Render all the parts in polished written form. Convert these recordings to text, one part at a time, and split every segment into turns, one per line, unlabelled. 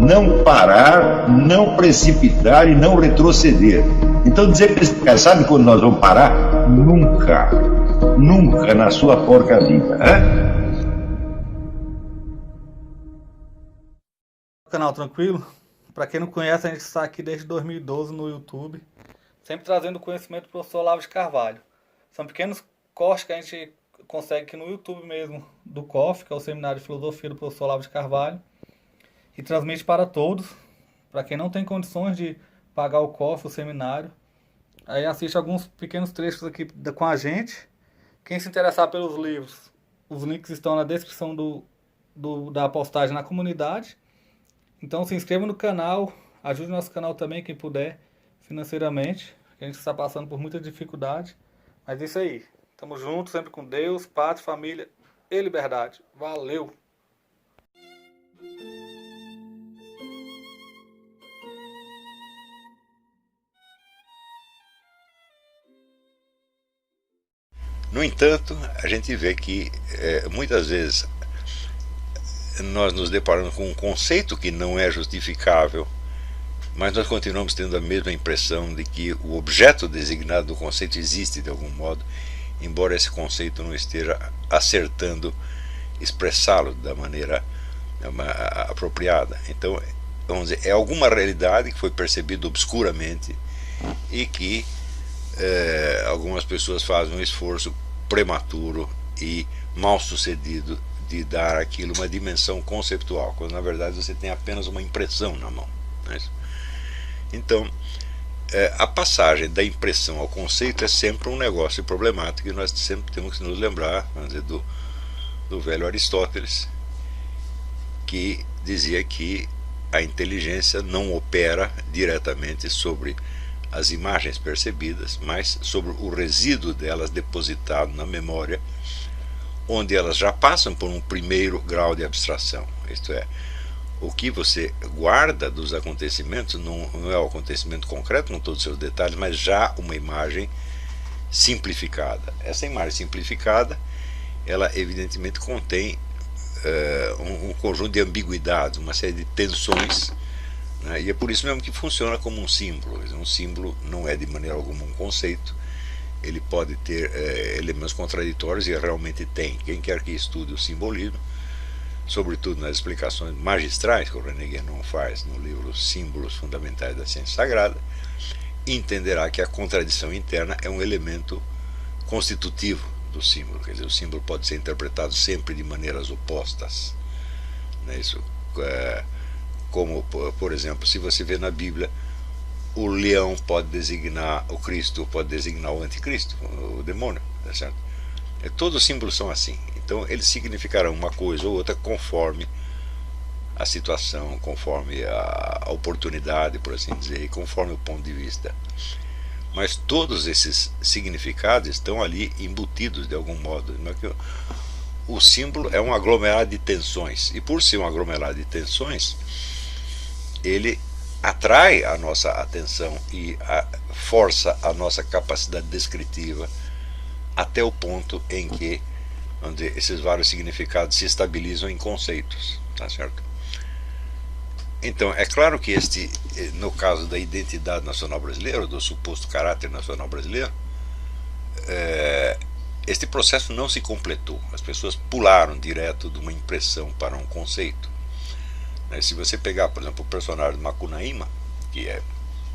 não parar, não precipitar e não retroceder. Então dizer para esse cara, sabe quando nós vamos parar? Nunca. Nunca na sua porca vida.
Canal tranquilo? Para quem não conhece, a gente está aqui desde 2012 no YouTube, sempre trazendo conhecimento do professor Olavo de Carvalho. São pequenos cortes que a gente consegue aqui no YouTube mesmo, do COF, que é o Seminário de Filosofia do professor Olavo de Carvalho, e transmite para todos, para quem não tem condições de pagar o COF, o seminário. Aí assiste alguns pequenos trechos aqui com a gente. Quem se interessar pelos livros, os links estão na descrição da postagem na comunidade. Então se inscreva no canal, ajude o nosso canal também, quem puder, financeiramente. A gente está passando por muita dificuldade. Mas é isso aí. Tamo junto, sempre com Deus, pátria, família e liberdade. Valeu!
No entanto, a gente vê que muitas vezes nós nos deparamos com um conceito que não é justificável, mas nós continuamos tendo a mesma impressão de que o objeto designado do conceito existe de algum modo, embora esse conceito não esteja acertando expressá-lo da maneira apropriada. Então, vamos dizer, é alguma realidade que foi percebida obscuramente e que algumas pessoas fazem um esforço prematuro e mal sucedido de dar aquilo uma dimensão conceptual, quando na verdade você tem apenas uma impressão na mão, não é isso? Então, a passagem da impressão ao conceito é sempre um negócio problemático e nós sempre temos que nos lembrar, vamos dizer, do velho Aristóteles, que dizia que a inteligência não opera diretamente sobre as imagens percebidas, mas sobre o resíduo delas depositado na memória, onde elas já passam por um primeiro grau de abstração. Isto é, o que você guarda dos acontecimentos não é o acontecimento concreto com todos os seus detalhes, mas já uma imagem simplificada. Essa imagem simplificada, ela evidentemente contém um conjunto de ambiguidades, uma série de tensões, né? E é por isso mesmo que funciona como um símbolo. Um símbolo não é de maneira alguma um conceito, ele pode ter elementos contraditórios, e realmente tem. Quem quer que estude o simbolismo, sobretudo nas explicações magistrais que o René Guénon faz no livro Símbolos Fundamentais da Ciência Sagrada, entenderá que a contradição interna é um elemento constitutivo do símbolo. Quer dizer, o símbolo pode ser interpretado sempre de maneiras opostas, não é isso? Como, por exemplo, se você vê na Bíblia, o leão pode designar o Cristo, pode designar o anticristo, o demônio, tá certo? Todos os símbolos são assim. Então eles significarão uma coisa ou outra conforme a situação, conforme a oportunidade, por assim dizer, e conforme o ponto de vista. Mas todos esses significados estão ali embutidos de algum modo. O símbolo é um aglomerado de tensões, e por ser um aglomerado de tensões, ele atrai a nossa atenção e força a nossa capacidade descritiva até o ponto em que onde esses vários significados se estabilizam em conceitos, tá certo? Então, é claro que no caso da identidade nacional brasileira, do suposto caráter nacional brasileiro, este processo não se completou. As pessoas pularam direto de uma impressão para um conceito. Se você pegar, por exemplo, o personagem de Macunaíma, que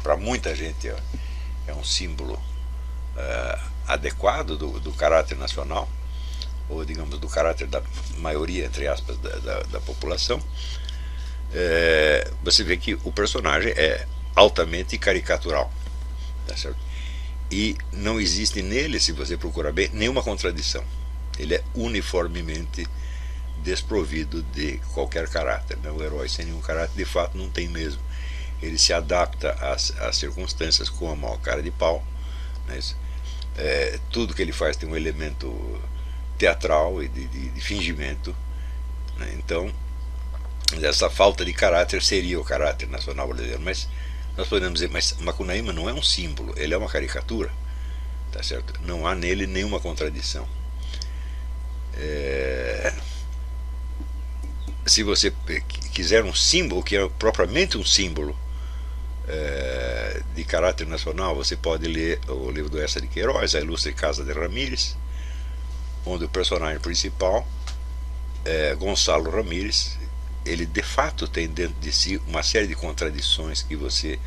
para muita gente é um símbolo adequado do caráter nacional, ou digamos do caráter da maioria, entre aspas, da população, você vê que o personagem é altamente caricatural, tá certo? E não existe nele, se você procurar bem, nenhuma contradição. Ele é uniformemente desprovido de qualquer caráter, né? O herói sem nenhum caráter, de fato, não tem mesmo. Ele se adapta às circunstâncias com a maior cara de pau, né? Tudo que ele faz tem um elemento teatral e de fingimento, né? Então, essa falta de caráter seria o caráter nacional brasileiro. Mas nós podemos dizer, mas Macunaíma não é um símbolo, ele é uma caricatura, tá certo? Não há nele nenhuma contradição. se você quiser um símbolo, que é propriamente um símbolo de caráter nacional, você pode ler o livro do Eça de Queiroz, A Ilustre Casa de Ramírez, onde o personagem principal, Gonçalo Ramírez, ele de fato tem dentro de si uma série de contradições que você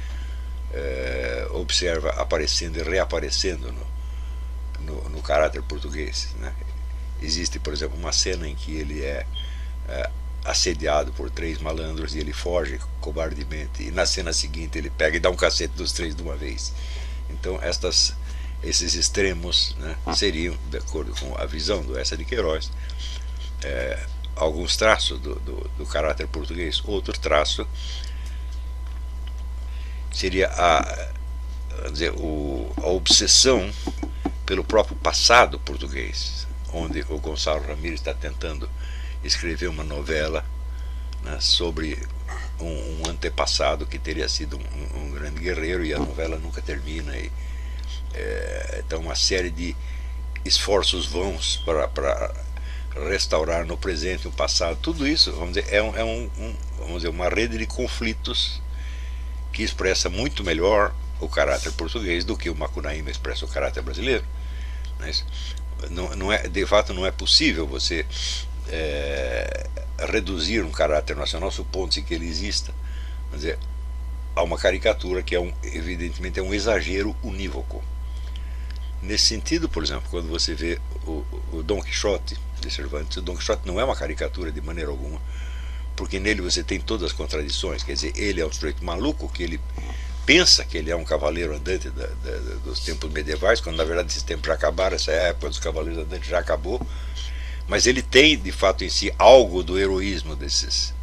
observa aparecendo e reaparecendo no caráter português, né? Existe, por exemplo, uma cena em que ele é assediado por 3 malandros e ele foge cobardemente, e na cena seguinte ele pega e dá um cacete dos 3 de uma vez. Então esses extremos, né, seriam, de acordo com a visão do Eça de Queiroz, alguns traços do caráter português. Outro traço seria a obsessão pelo próprio passado português, onde o Gonçalo Ramírez está tentando escrever uma novela, né, sobre um antepassado que teria sido um grande guerreiro, e a novela nunca termina. Então uma série de esforços vãos para restaurar no presente o passado. Tudo isso, vamos dizer, vamos dizer, uma rede de conflitos que expressa muito melhor o caráter português do que o Macunaíma expressa o caráter brasileiro. Mas de fato não é possível você reduzir um caráter nacional, supondo-se que ele exista, quer dizer, a uma caricatura que evidentemente é um exagero unívoco. Nesse sentido, por exemplo, quando você vê o Dom Quixote de Cervantes, o Dom Quixote não é uma caricatura de maneira alguma, porque nele você tem todas as contradições. Quer dizer, ele é um sujeito maluco, que ele pensa que ele é um cavaleiro andante dos tempos medievais, quando na verdade esses tempos já acabaram, essa época dos cavaleiros andantes já acabou, mas ele tem de fato em si algo do heroísmo desses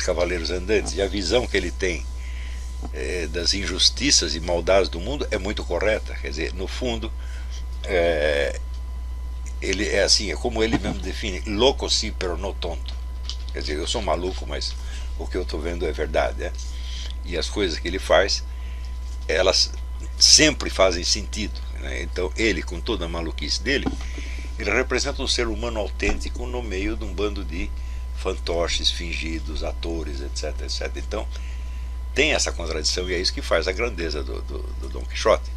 cavaleiros andantes, e a visão que ele tem das injustiças e maldades do mundo é muito correta. Quer dizer, no fundo, ele é assim, é como ele mesmo define, louco sì pero no tonto. Quer dizer, eu sou maluco, mas o que eu estou vendo é verdade, né? E as coisas que ele faz, elas sempre fazem sentido, né? Então ele, com toda a maluquice dele, ele representa um ser humano autêntico no meio de um bando de fantoches, fingidos, atores, etc, etc. Então tem essa contradição, e é isso que faz a grandeza do Dom Quixote,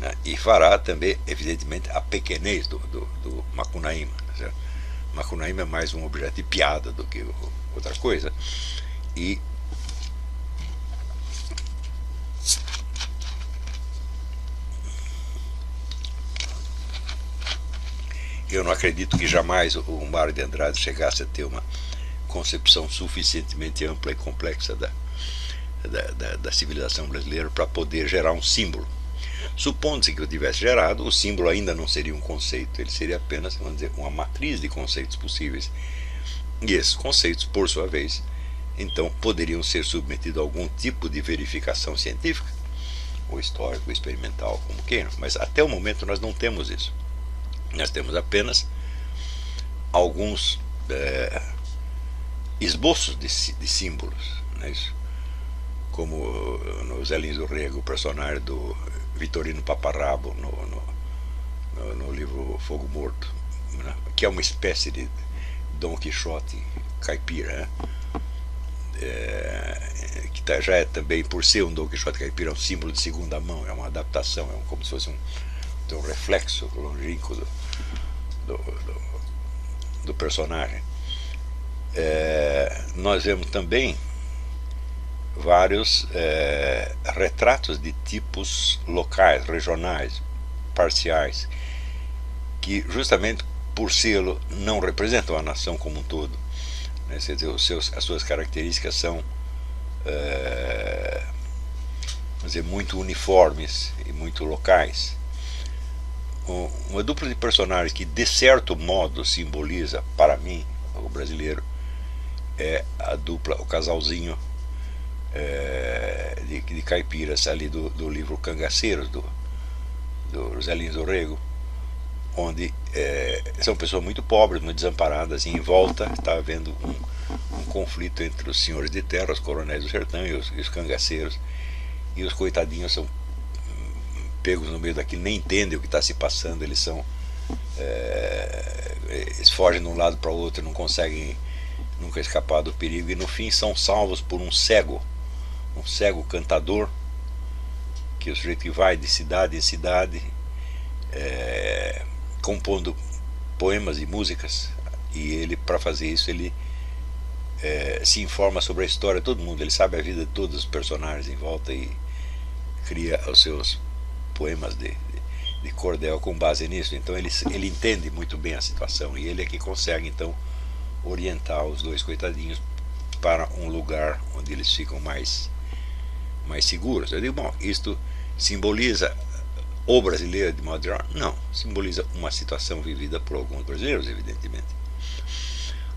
né? E fará também, evidentemente, a pequenez do Macunaíma, né? Macunaíma é mais um objeto de piada do que outra coisa. E eu não acredito que jamais o Mário de Andrade chegasse a ter uma concepção suficientemente ampla e complexa da civilização brasileira para poder gerar um símbolo. Supondo-se que eu tivesse gerado, o símbolo ainda não seria um conceito, ele seria apenas, vamos dizer, uma matriz de conceitos possíveis. E esses conceitos, por sua vez, então poderiam ser submetidos a algum tipo de verificação científica, ou histórica, ou experimental, como queiram, mas até o momento nós não temos isso. Nós temos apenas alguns esboços de símbolos, não é isso? Como no Zé Lins do Rego, o personagem do Vitorino Paparrabo no livro Fogo Morto, né? Que é uma espécie de Dom Quixote caipira, né? Que já é também, por ser um Dom Quixote caipira, um símbolo de segunda mão, é uma adaptação, como se fosse um reflexo longínquo do personagem. Nós vemos também vários retratos de tipos locais, regionais, parciais, que justamente por sê-lo não representam a nação como um todo, né? Quer dizer, as suas características são vamos dizer, muito uniformes e muito locais. Uma dupla de personagens que de certo modo simboliza para mim o brasileiro é a dupla, o casalzinho de caipiras ali do livro Cangaceiros do Zé Lins do Rego, onde são pessoas muito pobres, muito desamparadas, e em volta está havendo um conflito entre os senhores de terra, os coronéis do sertão, e os cangaceiros, e os coitadinhos são pegos no meio daquilo, nem entendem o que está se passando, eles são Eles fogem de um lado para o outro, não conseguem nunca escapar do perigo, e no fim são salvos por um cego cantador, que é o sujeito que vai de cidade em cidade, compondo poemas e músicas, e ele, para fazer isso, ele se informa sobre a história de todo mundo, ele sabe a vida de todos os personagens em volta e cria os seus poemas de cordel com base nisso. Então ele entende muito bem a situação, e ele é que consegue então orientar os dois coitadinhos para um lugar onde eles ficam mais seguros. Eu digo, bom, isto simboliza o brasileiro de modo geral? Não, simboliza uma situação vivida por alguns brasileiros, evidentemente.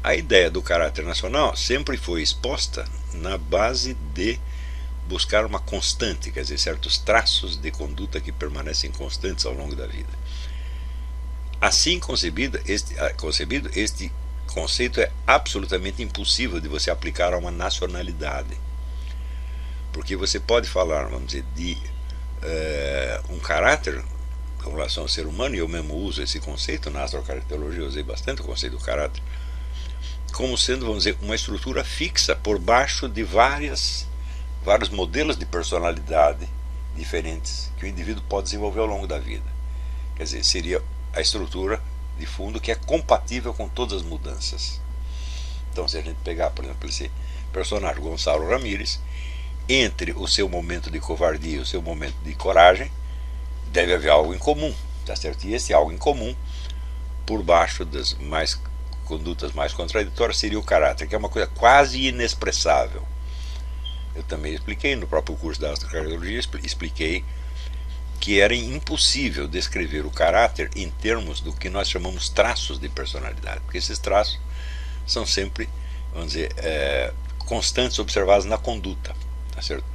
A ideia do caráter nacional sempre foi exposta na base de buscar uma constante, quer dizer, certos traços de conduta que permanecem constantes ao longo da vida. Assim concebido, este conceito é absolutamente impossível de você aplicar a uma nacionalidade, porque você pode falar, vamos dizer, de um caráter com relação ao ser humano, e eu mesmo uso esse conceito na astrocaracterologia, eu usei bastante o conceito do caráter, como sendo, vamos dizer, uma estrutura fixa por baixo de vários modelos de personalidade diferentes que o indivíduo pode desenvolver ao longo da vida. Quer dizer, seria a estrutura de fundo que é compatível com todas as mudanças. Então, se a gente pegar, por exemplo, esse personagem Gonçalo Ramírez, entre o seu momento de covardia e o seu momento de coragem, deve haver algo em comum, tá certo? E esse algo em comum, por baixo das condutas mais contraditórias, seria o caráter, que é uma coisa quase inexpressável. Eu também expliquei no próprio curso da astrocardiologia, expliquei que era impossível descrever o caráter em termos do que nós chamamos traços de personalidade, porque esses traços são sempre, vamos dizer, constantes observados na conduta, tá certo?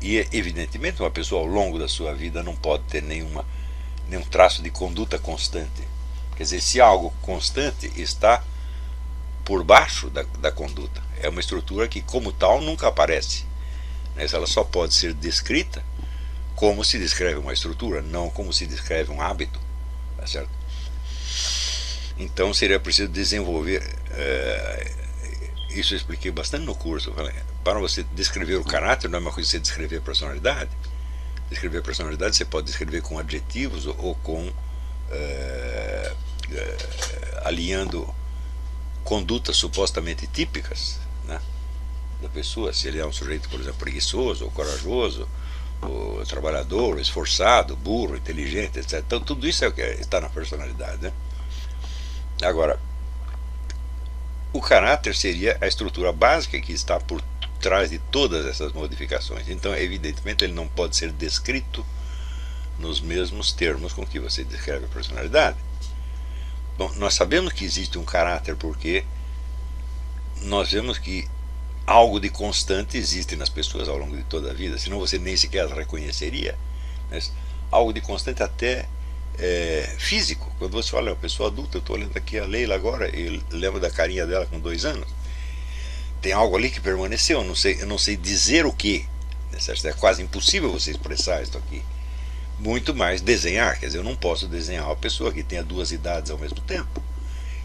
E evidentemente uma pessoa ao longo da sua vida não pode ter nenhum traço de conduta constante. Quer dizer, se algo constante está por baixo da conduta, é uma estrutura que como tal nunca aparece, né? Ela só pode ser descrita como se descreve uma estrutura, não como se descreve um hábito, tá certo? Então seria preciso desenvolver, isso eu expliquei bastante no curso, para você descrever o caráter não é uma coisa que você descrever a personalidade. Descrever a personalidade você pode descrever com adjetivos ou com alinhando condutas supostamente típicas, né, da pessoa, se ele é um sujeito, por exemplo, preguiçoso ou corajoso, o trabalhador, esforçado, burro, inteligente, etc. Então tudo isso é o que está na personalidade, né? Agora, o caráter seria a estrutura básica que está por trás de todas essas modificações. Então, evidentemente, ele não pode ser descrito nos mesmos termos com que você descreve a personalidade. Bom, nós sabemos que existe um caráter porque nós vemos que algo de constante existe nas pessoas ao longo de toda a vida, senão você nem sequer as reconheceria. Mas algo de constante até físico. Quando você olha uma pessoa adulta, eu estou olhando aqui a Leila agora e lembro da carinha dela com 2 anos. Tem algo ali que permaneceu, eu não sei dizer o que. É quase impossível você expressar isso aqui. Muito mais desenhar, quer dizer, eu não posso desenhar uma pessoa que tenha 2 idades ao mesmo tempo.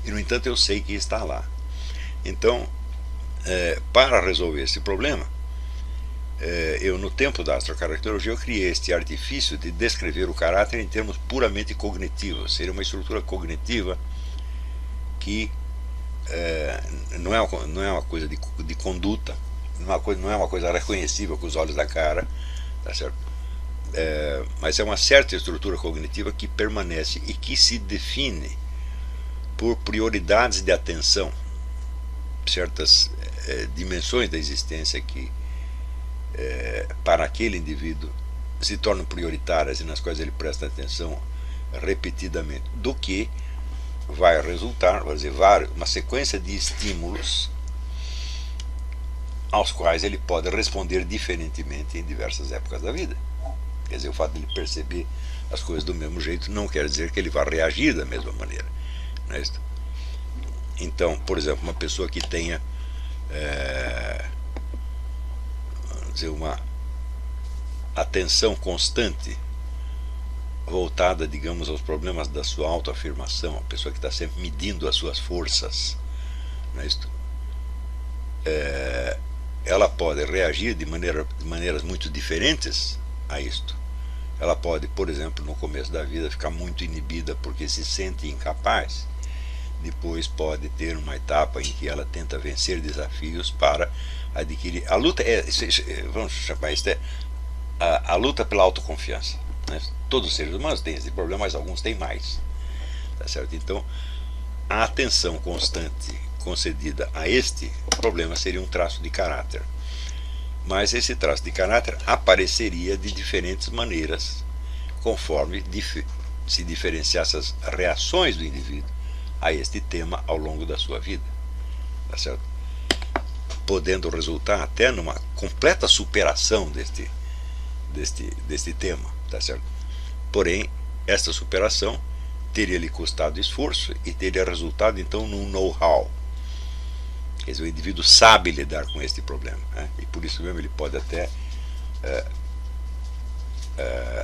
E no entanto eu sei que está lá. Então, para resolver esse problema, eu no tempo da astrocaracterologia eu criei este artifício de descrever o caráter em termos puramente cognitivos. Seria uma estrutura cognitiva que não é uma coisa de conduta, não é uma coisa reconhecível com os olhos da cara, tá certo? Mas é uma certa estrutura cognitiva que permanece e que se define por prioridades de atenção, certas dimensões da existência que para aquele indivíduo se tornam prioritárias e nas quais ele presta atenção repetidamente, do que vai resultar, vamos dizer, uma sequência de estímulos aos quais ele pode responder diferentemente em diversas épocas da vida. Quer dizer, o fato de ele perceber as coisas do mesmo jeito não quer dizer que ele vá reagir da mesma maneira, não é isso? Então, por exemplo, uma pessoa que tenha vamos dizer, uma atenção constante voltada, digamos, aos problemas da sua autoafirmação, a pessoa que está sempre medindo as suas forças, não é isto? Ela pode reagir de maneiras muito diferentes a isto. Ela pode, por exemplo, no começo da vida ficar muito inibida porque se sente incapaz. Depois pode ter uma etapa em que ela tenta vencer desafios para adquirir. A luta vamos chamar isso, a luta pela autoconfiança, né? Todos os seres humanos têm esse problema, mas alguns têm mais, tá certo? Então, a atenção constante concedida a este problema seria um traço de caráter. Mas esse traço de caráter apareceria de diferentes maneiras, conforme se diferenciasse as reações do indivíduo a este tema ao longo da sua vida, tá certo? Podendo resultar até numa completa superação deste tema, tá certo? Porém, esta superação teria lhe custado esforço e teria resultado então num know-how. Quer dizer, o indivíduo sabe lidar com este problema, né? E por isso mesmo ele pode até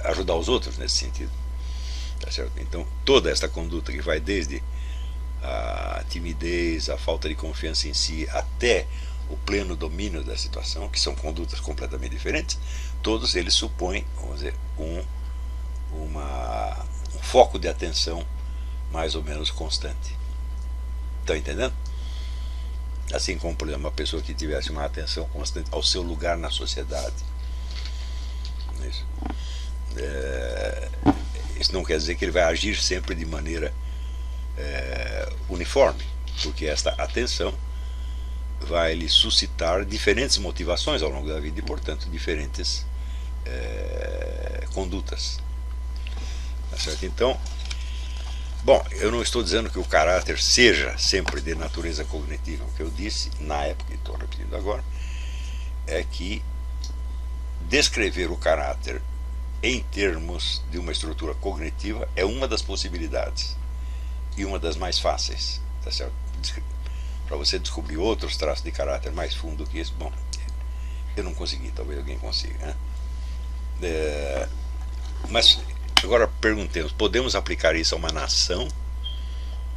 ajudar os outros nesse sentido, tá certo? Então, toda esta conduta que vai desde a timidez, a falta de confiança em si, até o pleno domínio da situação, que são condutas completamente diferentes, todos eles supõem, vamos dizer, um foco de atenção mais ou menos constante. Estão entendendo? Assim como, por exemplo, uma pessoa que tivesse uma atenção constante ao seu lugar na sociedade. Isso não quer dizer que ele vai agir sempre de maneira uniforme, porque esta atenção vai lhe suscitar diferentes motivações ao longo da vida e, portanto, diferentes condutas. Tá certo? Então, bom, eu não estou dizendo que o caráter seja sempre de natureza cognitiva. O que eu disse na época, e estou repetindo agora, é que descrever o caráter em termos de uma estrutura cognitiva é uma das possibilidades e uma das mais fáceis, tá certo? Para você descobrir outros traços de caráter mais fundo que isso, bom, eu não consegui, talvez alguém consiga, né? Mas agora perguntemos, podemos aplicar isso a uma nação,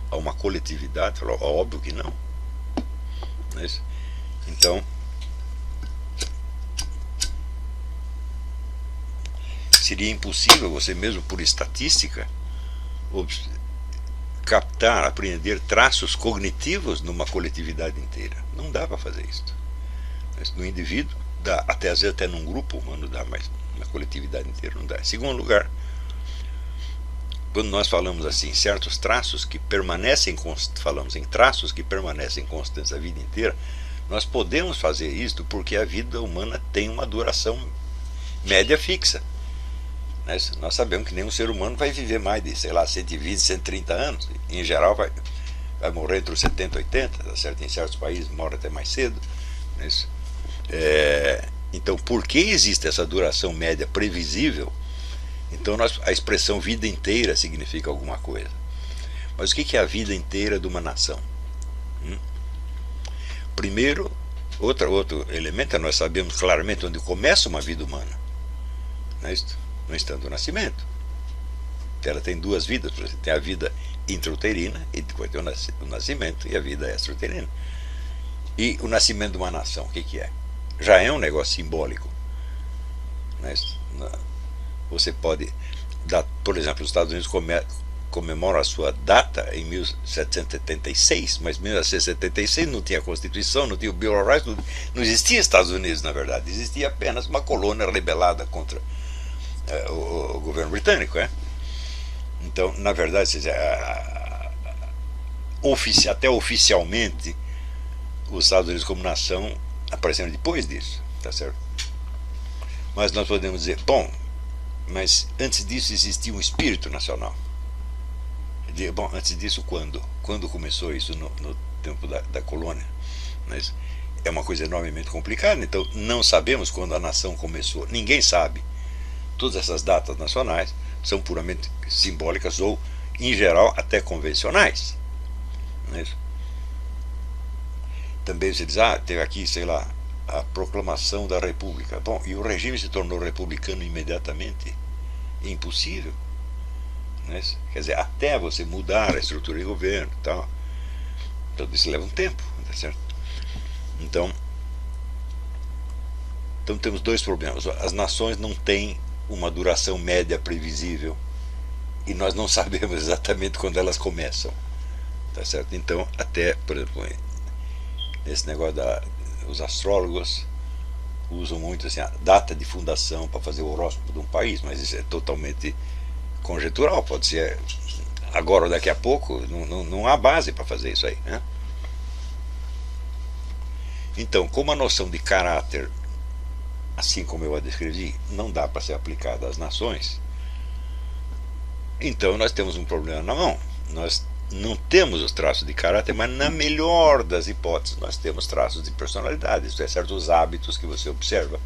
a uma coletividade? Óbvio que não, não é isso? Então, seria impossível você mesmo por estatística captar, apreender traços cognitivos numa coletividade inteira. Não dá para fazer isso. No indivíduo dá, até às vezes até num grupo humano dá, mas na coletividade inteira não dá. Em segundo lugar, quando nós falamos assim, certos traços que permanecem, falamos em traços que permanecem constantes a vida inteira, nós podemos fazer isto porque a vida humana tem uma duração média fixa. Nós sabemos que nenhum ser humano vai viver mais de, sei lá, 120, 130 anos. Em geral vai morrer entre os 70 e 80, tá certo? Em certos países morre até mais cedo. Então, por que existe essa duração média previsível? Então a expressão vida inteira significa alguma coisa. Mas o que é a vida inteira de uma nação? Primeiro, outro elemento, nós sabemos claramente onde começa uma vida humana. Não é isso? No instante do nascimento. Ela tem duas vidas, por exemplo, tem a vida intrauterina e depois tem o nascimento e a vida extrauterina. E o nascimento de uma nação, o que é? Já é um negócio simbólico. Você pode dar, por exemplo, os Estados Unidos comemoram a sua data em 1776, mas em 1776 não tinha Constituição, não tinha o Bill of Rights, não existia Estados Unidos, na verdade, existia apenas uma colônia rebelada contra o governo britânico, Então, na verdade, até oficialmente os Estados Unidos como nação apareceram depois disso, tá certo? Mas nós podemos dizer, bom, mas antes disso existia um espírito nacional. Bom, antes disso quando? Quando começou isso no tempo da colônia? Mas é uma coisa enormemente complicada, então não sabemos quando a nação começou, ninguém sabe. Todas essas datas nacionais são puramente simbólicas ou, em geral, até convencionais. Não é isso? Também você diz, teve aqui, sei lá, a proclamação da República. Bom, e o regime se tornou republicano imediatamente? Impossível. Né? Quer dizer, até você mudar a estrutura de governo e tal, tudo isso leva um tempo, tá certo? Então temos dois problemas. As nações não têm uma duração média previsível e nós não sabemos exatamente quando elas começam, tá certo? Então, até, por exemplo, nesse negócio os astrólogos usam muito assim, a data de fundação para fazer o horóscopo de um país, mas isso é totalmente conjetural, pode ser agora ou daqui a pouco, não há base para fazer isso aí, né? Então, como a noção de caráter, assim como eu a descrevi, não dá para ser aplicada às nações, então nós temos um problema na mão. Nós não temos os traços de caráter, mas na melhor das hipóteses nós temos traços de personalidade, isto é, certos hábitos que você observa,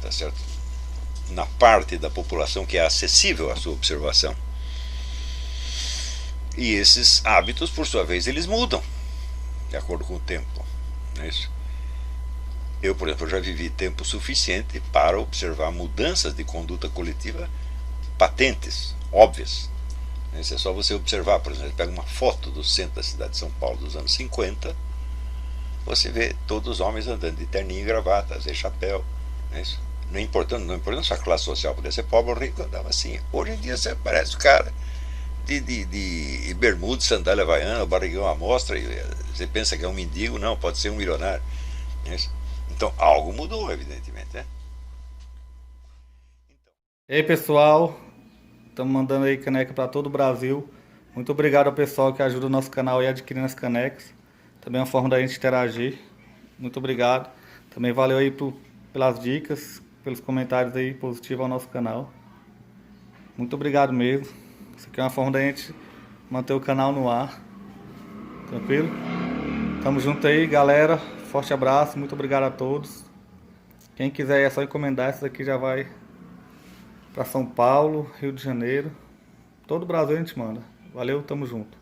tá certo? Na parte da população que é acessível à sua observação. E esses hábitos, por sua vez, eles mudam de acordo com o tempo, não é isso? Eu, por exemplo, já vivi tempo suficiente para observar mudanças de conduta coletiva patentes, óbvias. Isso é só você observar, por exemplo, pega uma foto do centro da cidade de São Paulo dos anos 50, você vê todos os homens andando de terninho e gravata, às vezes chapéu, não é isso? Não importa sua classe social, poder ser pobre ou rico, andava assim. Hoje em dia você parece o cara de bermuda, sandália havaiana, o barrigão à mostra, e você pensa que é um mendigo, não, pode ser um milionário, não é isso? Então algo mudou, evidentemente, né?
E aí, pessoal, estamos mandando aí caneca para todo o Brasil. Muito obrigado ao pessoal que ajuda o nosso canal aí adquirindo as canecas. Também é uma forma da gente interagir. Muito obrigado. Também valeu aí pelas dicas, pelos comentários aí positivos ao nosso canal. Muito obrigado mesmo. Isso aqui é uma forma da gente manter o canal no ar. Tranquilo? Tamo junto aí, galera. Forte abraço. Muito obrigado a todos. Quem quiser é só encomendar. Essa daqui já vai para São Paulo, Rio de Janeiro. Todo o Brasil a gente manda. Valeu, tamo junto.